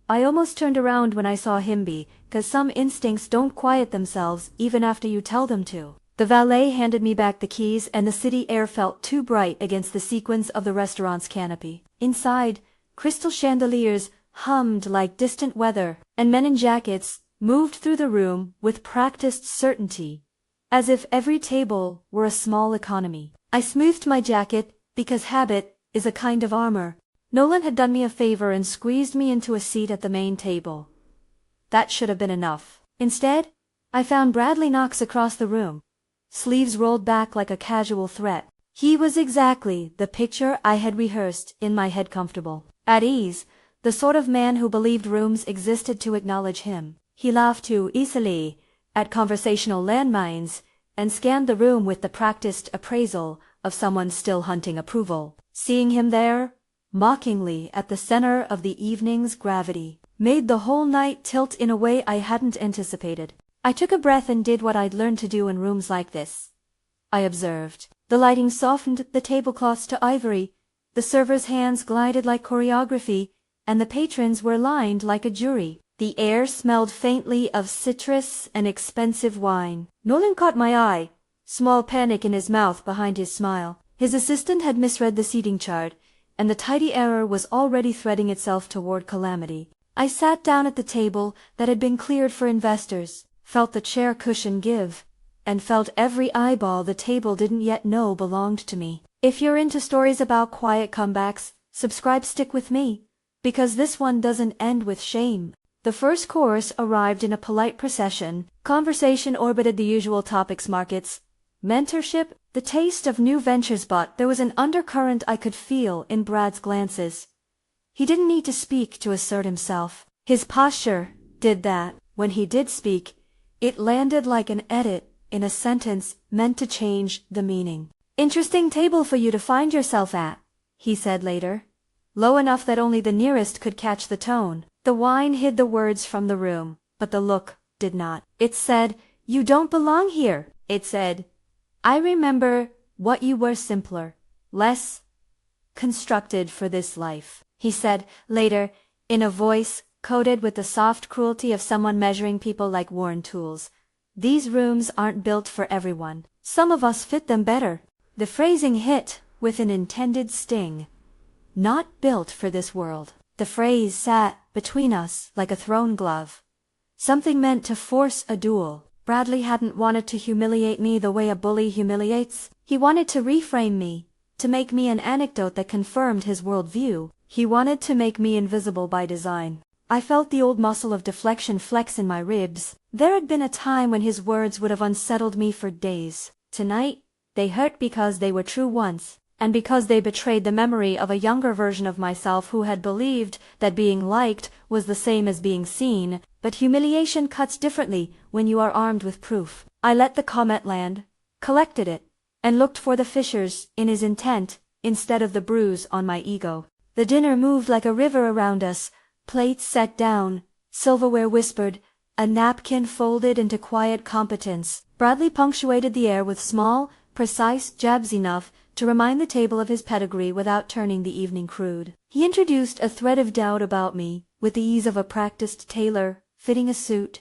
I almost turned around when I saw Himby, 'cause some instincts don't quiet themselves even after you tell them to. The valet handed me back the keys and the city air felt too bright against the sequins of the restaurant's canopy. Inside, crystal chandeliers hummed like distant weather, and men in jackets moved through the room with practiced certainty, as if every table were a small economy. I smoothed my jacket, because habit is a kind of armor. Nolan had done me a favor and squeezed me into a seat at the main table. That should have been enough. Instead, I found Bradley Knox across the room, sleeves rolled back like a casual threat. He was exactly the picture I had rehearsed in my head, comfortable, at ease, the sort of man who believed rooms existed to acknowledge him. He laughed too easily at conversational landmines and scanned the room with the practiced appraisal of someone still hunting approval. Seeing him there, mockingly at the center of the evening's gravity, made the whole night tilt in a way I hadn't anticipated. I took a breath and did what I'd learned to do in rooms like this. I observed. The lighting softened the tablecloths to ivory, the servers' hands glided like choreography, and the patrons were lined like a jury. The air smelled faintly of citrus and expensive wine. Nolan caught my eye, small panic in his mouth behind his smile. His assistant had misread the seating chart, and the tidy error was already threading itself toward calamity. I sat down at the table that had been cleared for investors, felt the chair cushion give, and felt every eyeball the table didn't yet know belonged to me. If you're into stories about quiet comebacks, subscribe, stick with me, because this one doesn't end with shame. The first course arrived in a polite procession. Conversation orbited the usual topics: markets, mentorship, the taste of new ventures, but there was an undercurrent I could feel in Brad's glances. He didn't need to speak to assert himself. His posture did that. When he did speak, it landed like an edit in a sentence meant to change the meaning. "Interesting table for you to find yourself at," he said later, low enough that only the nearest could catch the tone. The wine hid the words from the room, but the look did not. It said, "You don't belong here." It said, "I remember what you were, simpler, less constructed for this life," he said later, in a voice coated with the soft cruelty of someone measuring people like worn tools. "These rooms aren't built for everyone. Some of us fit them better." The phrasing hit with an intended sting. Not built for this world. The phrase sat between us like a thrown glove. Something meant to force a duel. Bradley hadn't wanted to humiliate me the way a bully humiliates. He wanted to reframe me, to make me an anecdote that confirmed his worldview. He wanted to make me invisible by design. I felt the old muscle of deflection flex in my ribs. There had been a time when his words would have unsettled me for days. Tonight, they hurt because they were true once, and because they betrayed the memory of a younger version of myself who had believed that being liked was the same as being seen. But humiliation cuts differently when you are armed with proof. I let the comment land, collected it, and looked for the fissures in his intent instead of the bruise on my ego. The dinner moved like a river around us, plates set down, silverware whispered, a napkin folded into quiet competence. Bradley punctuated the air with small, precise jabs enough to remind the table of his pedigree without turning the evening crude. He introduced a thread of doubt about me, with the ease of a practiced tailor fitting a suit.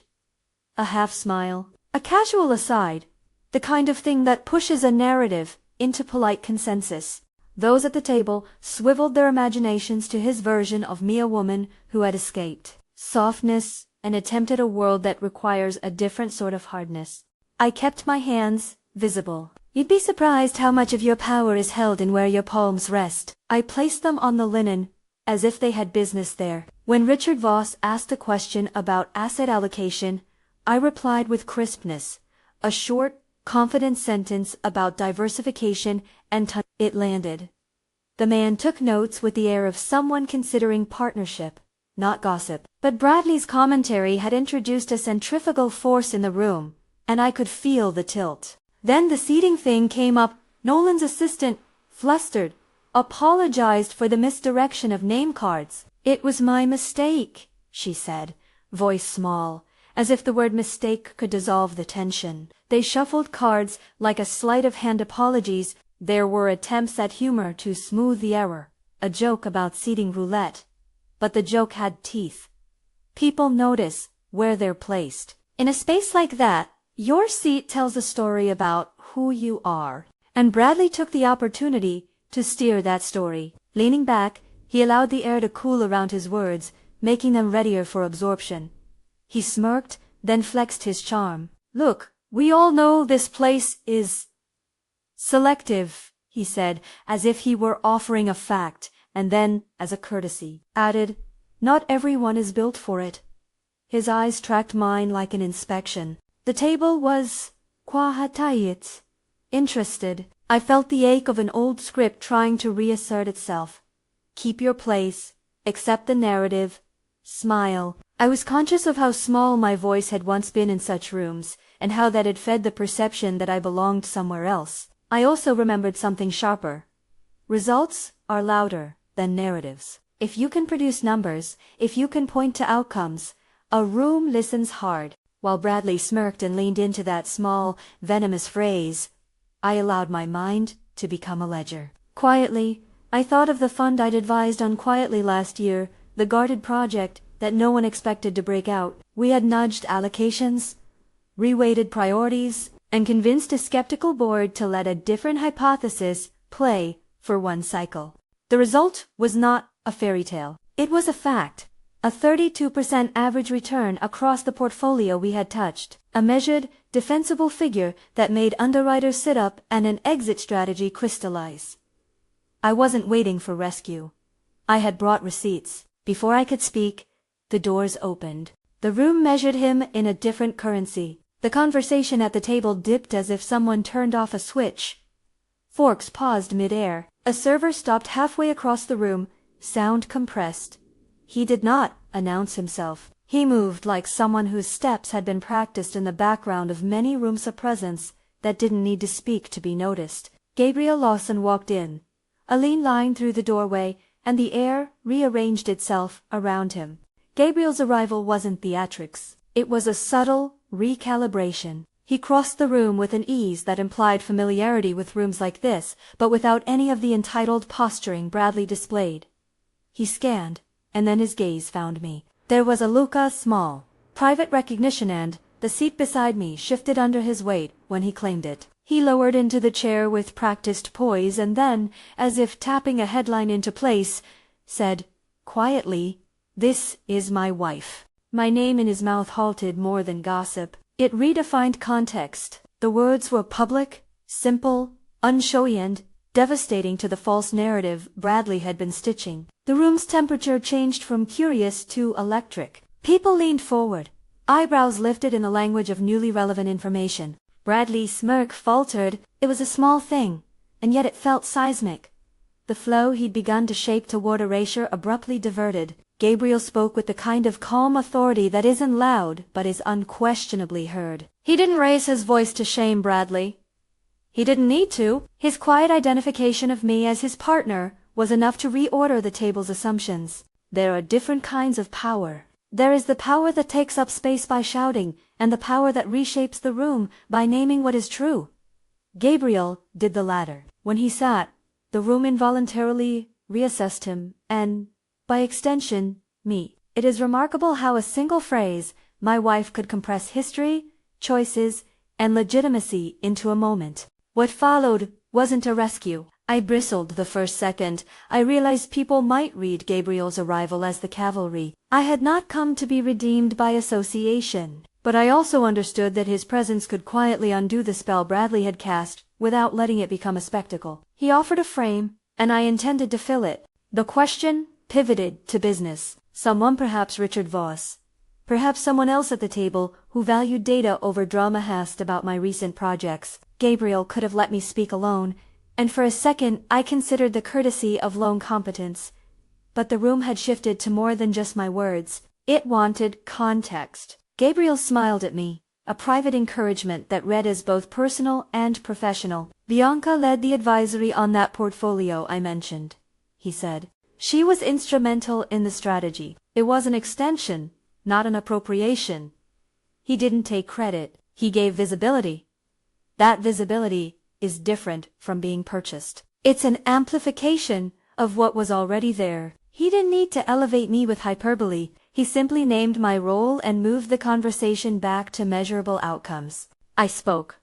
A half smile, a casual aside, the kind of thing that pushes a narrative into polite consensus. Those at the table swiveled their imaginations to his version of me, a woman who had escaped softness and attempted a world that requires a different sort of hardness. I kept my hands visible. "You'd be surprised how much of your power is held in where your palms rest." I placed them on the linen, as if they had business there. When Richard Voss asked a question about asset allocation, I replied with crispness, a short, confident sentence about diversification and it landed. The man took notes with the air of someone considering partnership, not gossip. But Bradley's commentary had introduced a centrifugal force in the room, and I could feel the tilt. Then the seating thing came up. Nolan's assistant, flustered, apologized for the misdirection of name cards. "It was my mistake," she said, voice small, as if the word mistake could dissolve the tension. They shuffled cards like a sleight of hand apologies. There were attempts at humor to smooth the error, a joke about seating roulette. But the joke had teeth. People notice where they're placed. In a space like that, your seat tells a story about who you are. And Bradley took the opportunity to steer that story. Leaning back, he allowed the air to cool around his words, making them readier for absorption. He smirked, then flexed his charm. Look, we all know this place is selective, he said, as if he were offering a fact, and then, as a courtesy, added, not everyone is built for it. His eyes tracked mine like an inspection. The table was kwahatayit. Interested. I felt the ache of an old script trying to reassert itself. Keep your place, accept the narrative, smile. I was conscious of how small my voice had once been in such rooms, and how that had fed the perception that I belonged somewhere else. I also remembered something sharper. Results are louder than narratives. If you can produce numbers, if you can point to outcomes, a room listens hard. While Bradley smirked and leaned into that small, venomous phrase, I allowed my mind to become a ledger. Quietly, I thought of the fund I'd advised on quietly last year, the guarded project that no one expected to break out. We had nudged allocations, reweighted priorities, and convinced a skeptical board to let a different hypothesis play for one cycle. The result was not a fairy tale. It was a fact. A 32% average return across the portfolio we had touched. A measured, defensible figure that made underwriters sit up and an exit strategy crystallize. I wasn't waiting for rescue. I had brought receipts. Before I could speak, the doors opened. The room measured him in a different currency. The conversation at the table dipped as if someone turned off a switch. Forks paused mid-air. A server stopped halfway across the room, sound compressed. He did not announce himself. He moved like someone whose steps had been practiced in the background of many rooms of presence that didn't need to speak to be noticed. Gabriel Lawson walked in, a lean line through the doorway, and the air rearranged itself around him. Gabriel's arrival wasn't theatrics. It was a subtle recalibration. He crossed the room with an ease that implied familiarity with rooms like this, but without any of the entitled posturing Bradley displayed. He scanned, and then his gaze found me. There was a Luca small, private recognition, and the seat beside me shifted under his weight when he claimed it. He lowered into the chair with practiced poise and then, as if tapping a headline into place, said, quietly, "This is my wife." My name in his mouth halted more than gossip. It redefined context. The words were public, simple, unshowy, and devastating to the false narrative Bradley had been stitching. The room's temperature changed from curious to electric. People leaned forward, eyebrows lifted in the language of newly relevant information. Bradley's smirk faltered. It was a small thing, and yet it felt seismic. The flow he'd begun to shape toward erasure abruptly diverted. Gabriel spoke with the kind of calm authority that isn't loud but is unquestionably heard. He didn't raise his voice to shame Bradley. He didn't need to. His quiet identification of me as his partner was enough to reorder the table's assumptions. There are different kinds of power. There is the power that takes up space by shouting, and the power that reshapes the room by naming what is true. Gabriel did the latter. When he sat, the room involuntarily reassessed him, and, by extension, me. It is remarkable how a single phrase, my wife, could compress history, choices, and legitimacy into a moment. What followed wasn't a rescue. I bristled the first second. I realized people might read Gabriel's arrival as the cavalry. I had not come to be redeemed by association. But I also understood that his presence could quietly undo the spell Bradley had cast without letting it become a spectacle. He offered a frame, and I intended to fill it. The question pivoted to business. Someone, perhaps Richard Voss, perhaps someone else at the table who valued data over drama, asked about my recent projects. Gabriel could have let me speak alone, and for a second I considered the courtesy of lone competence. But the room had shifted to more than just my words. It wanted context. Gabriel smiled at me, a private encouragement that read as both personal and professional. Bianca led the advisory on that portfolio I mentioned, he said. She was instrumental in the strategy. It was an extension, not an appropriation. He didn't take credit. He gave visibility. That visibility is different from being purchased. It's an amplification of what was already there. He didn't need to elevate me with hyperbole. He simply named my role and moved the conversation back to measurable outcomes. I spoke.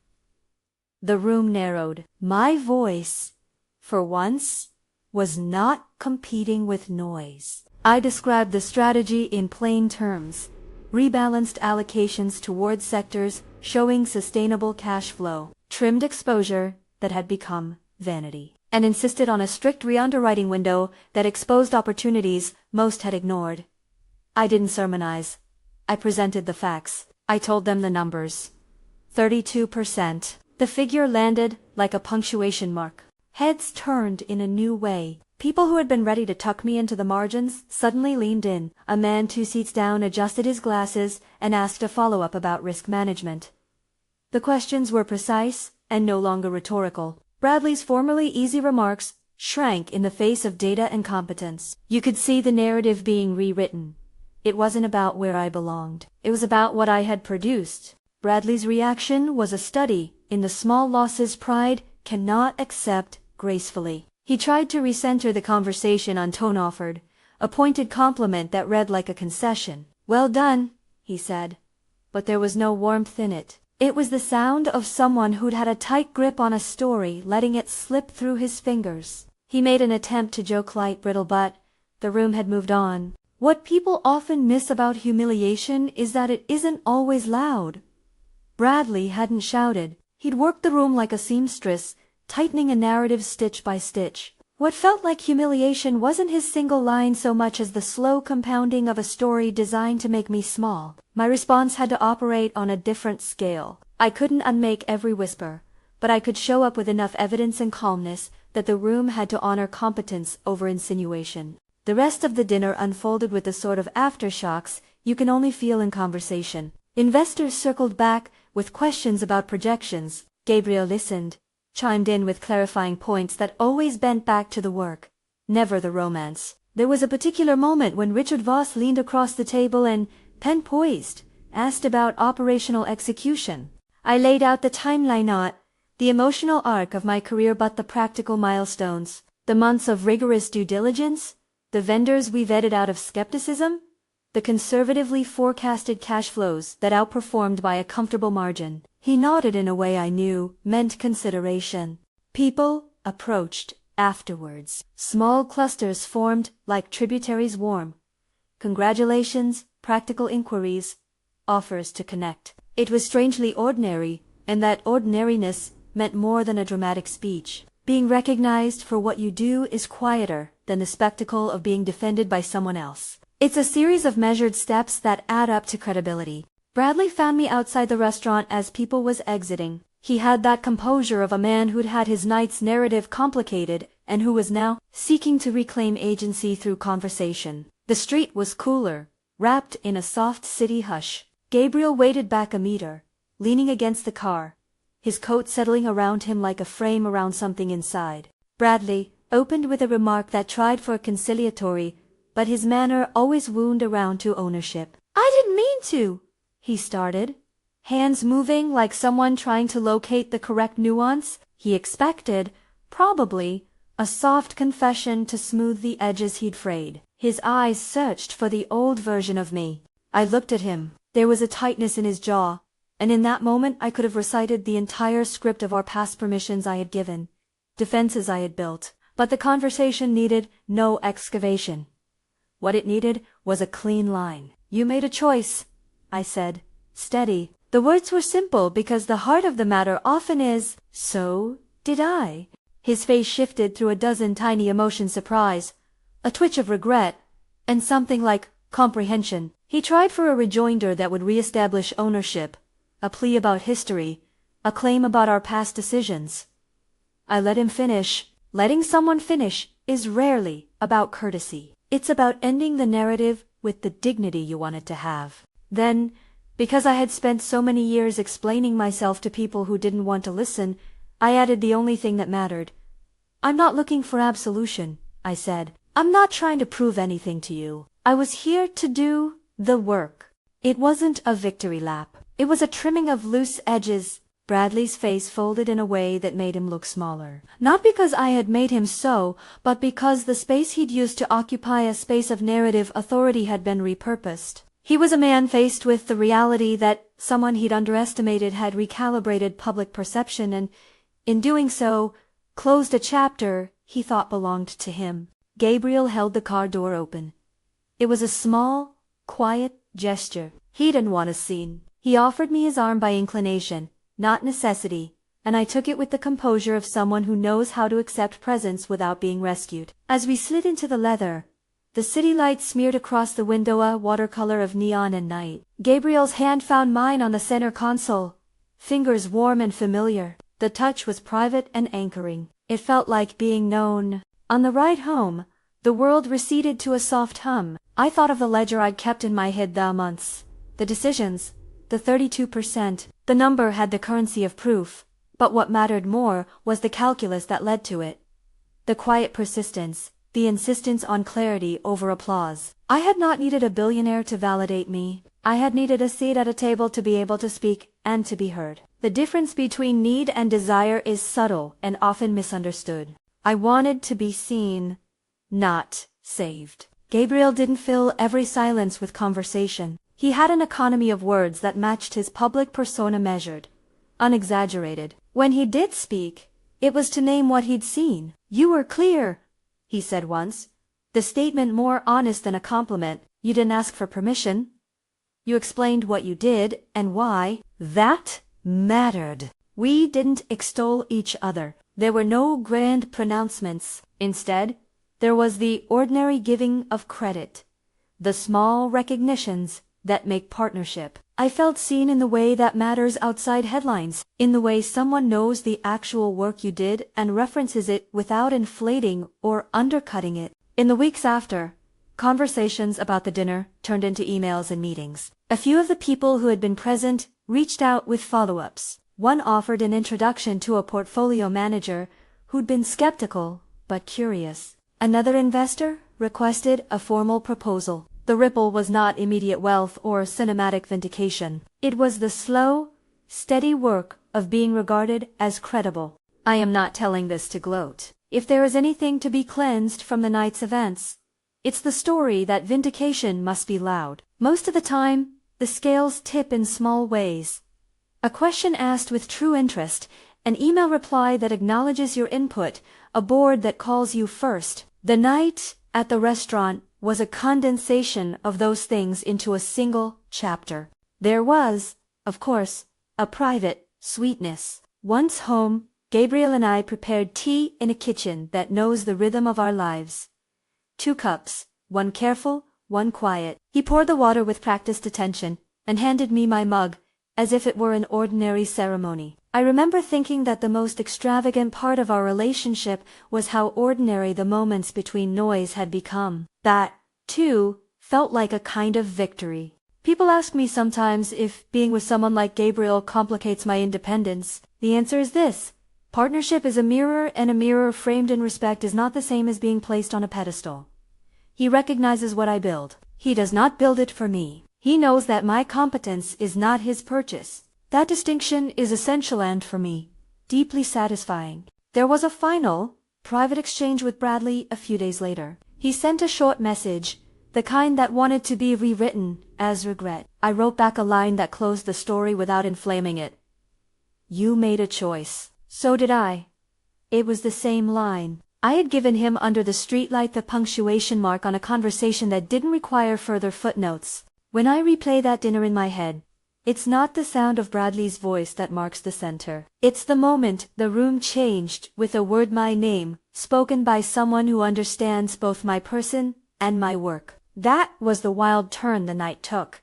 The room narrowed. My voice, for once, was not competing with noise. I described the strategy in plain terms. Rebalanced allocations towards sectors showing sustainable cash flow, trimmed exposure that had become vanity, and insisted on a strict re-underwriting window that exposed opportunities most had ignored. I didn't sermonize. I presented the facts. I told them the numbers. 32%. The figure landed like a punctuation mark. Heads turned in a new way. People who had been ready to tuck me into the margins suddenly leaned in. A man 2 seats down adjusted his glasses and asked a follow-up about risk management. The questions were precise and no longer rhetorical. Bradley's formerly easy remarks shrank in the face of data and competence. You could see the narrative being rewritten. It wasn't about where I belonged. It was about what I had produced. Bradley's reaction was a study in the small losses pride cannot accept gracefully. He tried to recenter the conversation on tone offered, a pointed compliment that read like a concession. Well done, he said. But there was no warmth in it. It was the sound of someone who'd had a tight grip on a story, letting it slip through his fingers. He made an attempt to joke light, brittle, but the room had moved on. What people often miss about humiliation is that it isn't always loud. Bradley hadn't shouted. He'd worked the room like a seamstress, tightening a narrative stitch by stitch. What felt like humiliation wasn't his single line so much as the slow compounding of a story designed to make me small. My response had to operate on a different scale. I couldn't unmake every whisper, but I could show up with enough evidence and calmness that the room had to honor competence over insinuation. The rest of the dinner unfolded with the sort of aftershocks you can only feel in conversation. Investors circled back with questions about projections. Gabriel listened, chimed in with clarifying points that always bent back to the work, never the romance. There was a particular moment when Richard Voss leaned across the table and, pen poised, asked about operational execution. I laid out the timeline, not the emotional arc of my career but the practical milestones, the months of rigorous due diligence, the vendors we vetted out of skepticism, the conservatively forecasted cash flows that outperformed by a comfortable margin. He nodded in a way I knew meant consideration. People approached afterwards. Small clusters formed like tributaries warm. Congratulations, practical inquiries, offers to connect. It was strangely ordinary, and that ordinariness meant more than a dramatic speech. Being recognized for what you do is quieter than the spectacle of being defended by someone else. It's a series of measured steps that add up to credibility. Bradley found me outside the restaurant as people was exiting. He had that composure of a man who'd had his night's narrative complicated and who was now seeking to reclaim agency through conversation. The street was cooler, wrapped in a soft city hush. Gabriel waited back a meter, leaning against the car, his coat settling around him like a frame around something inside. Bradley opened with a remark that tried for a conciliatory, but his manner always wound around to ownership. I didn't mean to, he started, hands moving like someone trying to locate the correct nuance. He expected, probably, a soft confession to smooth the edges he'd frayed. His eyes searched for the old version of me. I looked at him. There was a tightness in his jaw, and in that moment I could have recited the entire script of our past permissions I had given, defenses I had built. But the conversation needed no excavation. What it needed was a clean line. You made a choice, I said, steady. The words were simple because the heart of the matter often is, so did I. His face shifted through a dozen tiny emotions: surprise, a twitch of regret, and something like comprehension. He tried for a rejoinder that would reestablish ownership, a plea about history, a claim about our past decisions. I let him finish. Letting someone finish is rarely about courtesy. It's about ending the narrative with the dignity you want it to have. Then, because I had spent so many years explaining myself to people who didn't want to listen, I added the only thing that mattered. I'm not looking for absolution, I said. I'm not trying to prove anything to you. I was here to do the work. It wasn't a victory lap. It was a trimming of loose edges, Bradley's face folded in a way that made him look smaller. Not because I had made him so, but because the space he'd used to occupy a space of narrative authority had been repurposed. He was a man faced with the reality that someone he'd underestimated had recalibrated public perception and, in doing so, closed a chapter he thought belonged to him. Gabriel held the car door open. It was a small, quiet gesture. He didn't want a scene. He offered me his arm by inclination, not necessity, and I took it with the composure of someone who knows how to accept presence without being rescued. As we slid into the leather, the city lights smeared across the window a watercolor of neon and night. Gabriel's hand found mine on the center console, fingers warm and familiar. The touch was private and anchoring. It felt like being known. On the ride home, the world receded to a soft hum. I thought of the ledger I'd kept in my head the months, the decisions, the 32%. The number had the currency of proof, but what mattered more was the calculus that led to it. The quiet persistence, the insistence on clarity over applause. I had not needed a billionaire to validate me. I had needed a seat at a table to be able to speak and to be heard. The difference between need and desire is subtle and often misunderstood. I wanted to be seen, not saved. Gabriel didn't fill every silence with conversation. He had an economy of words that matched his public persona, measured, unexaggerated. When he did speak, it was to name what he'd seen. "You were clear," he said once. The statement more honest than a compliment. "You didn't ask for permission. You explained what you did and why." That mattered. We didn't extol each other. There were no grand pronouncements. Instead, there was the ordinary giving of credit, the small recognitions that make partnership. I felt seen in the way that matters outside headlines, in the way someone knows the actual work you did and references it without inflating or undercutting it. In the weeks after, conversations about the dinner turned into emails and meetings. A few of the people who had been present reached out with follow-ups. One offered an introduction to a portfolio manager who'd been skeptical but curious. Another investor requested a formal proposal. The ripple was not immediate wealth or cinematic vindication. It was the slow, steady work of being regarded as credible. I am not telling this to gloat. If there is anything to be cleansed from the night's events, it's the story that vindication must be loud. Most of the time, the scales tip in small ways. A question asked with true interest, an email reply that acknowledges your input, a board that calls you first. The night at the restaurant was a condensation of those things into a single chapter. There was, of course, a private sweetness. Once home, Gabriel and I prepared tea in a kitchen that knows the rhythm of our lives. 2 cups, one careful, one quiet. He poured the water with practiced attention and handed me my mug as if it were an ordinary ceremony. I remember thinking that the most extravagant part of our relationship was how ordinary the moments between noise had become. That, too, felt like a kind of victory. People ask me sometimes if being with someone like Gabriel complicates my independence. The answer is this: partnership is a mirror, and a mirror framed in respect is not the same as being placed on a pedestal. He recognizes what I build. He does not build it for me. He knows that my competence is not his purchase. That distinction is essential and, for me, deeply satisfying. There was a final, private exchange with Bradley a few days later. He sent a short message, the kind that wanted to be rewritten as regret. I wrote back a line that closed the story without inflaming it. "You made a choice. So did I." It was the same line. I had given him under the streetlight the punctuation mark on a conversation that didn't require further footnotes. When I replay that dinner in my head, it's not the sound of Bradley's voice that marks the center. It's the moment the room changed with a word, my name, spoken by someone who understands both my person and my work. That was the wild turn the night took.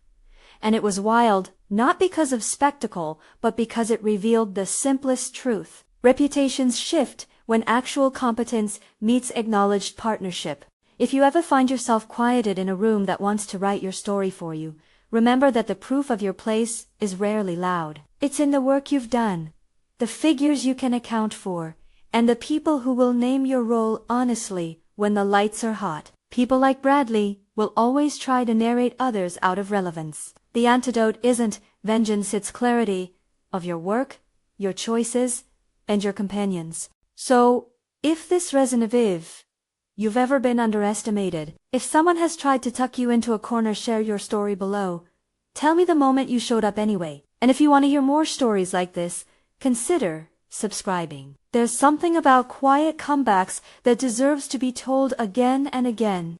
And it was wild not because of spectacle, but because it revealed the simplest truth. Reputations shift when actual competence meets acknowledged partnership. If you ever find yourself quieted in a room that wants to write your story for you, remember that the proof of your place is rarely loud. It's in the work you've done, the figures you can account for, and the people who will name your role honestly when the lights are hot. People like Bradley will always try to narrate others out of relevance. The antidote isn't vengeance, it's clarity of your work, your choices, and your companions. So, if this resonates, you've ever been underestimated, if someone has tried to tuck you into a corner, share your story below. Tell me the moment you showed up anyway. And if you want to hear more stories like this, consider subscribing. There's something about quiet comebacks that deserves to be told again and again.